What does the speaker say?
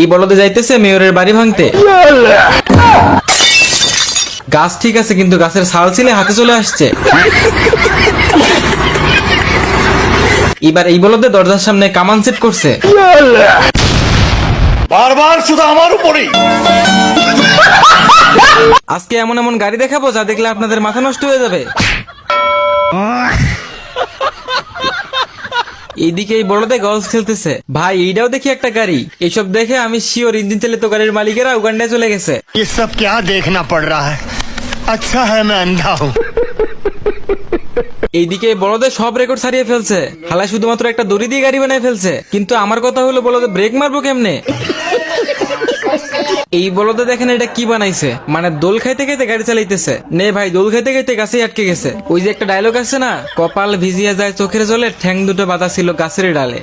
এই বলদে যাইতেছে মেয়রের বাড়ি ভাঙতে। গাছ ঠিক আছে, কিন্তু গাছের ছাল ছিলে হাতে চলে আসছে। এবার এই বলদে দরজার সামনে কামান সেট করছে। বারবার শুধু আমার উপরেই। আজকে এমন এমন গাড়ি দেখাবো যা দেখলে আপনাদের মাথা নষ্ট হয়ে যাবে। এইদিকে এই বড়দের গলফ খেলতেছে। ভাই এইটাও দেখি একটা গাড়ি। এইসব দেখে আমি শিওর ইঞ্জিন চালিত গাড়ির মালিকেরা উগান্ডায় চলে গেছে। ये सब क्या देखना पड़ रहा है? अच्छा है मैं अंधा हूँ। এইদিকে বড়দের সব রেকর্ড ছাড়িয়ে ফেলছে। হালাই শুধুমাত্র একটা দড়ি দিয়ে গাড়ি বানায় ফেলছে। কিন্তু আমার কথা হলো বলদে ব্রেক মারবো কেমনে? এই বলদে দেখেন এটা কি বানাইছে, মানে দোল খাইতে খাইতে গাড়ি চালাইতেছে। নে ভাই, দোল খাইতে খাইতে গাছেই আটকে গেছে। ওই যে একটা ডায়লগ আছে না, কপাল ভিজিয়া যায় চোখের জলে, ঠ্যাং দুটো বাঁধা ছিল গাছের ডালে।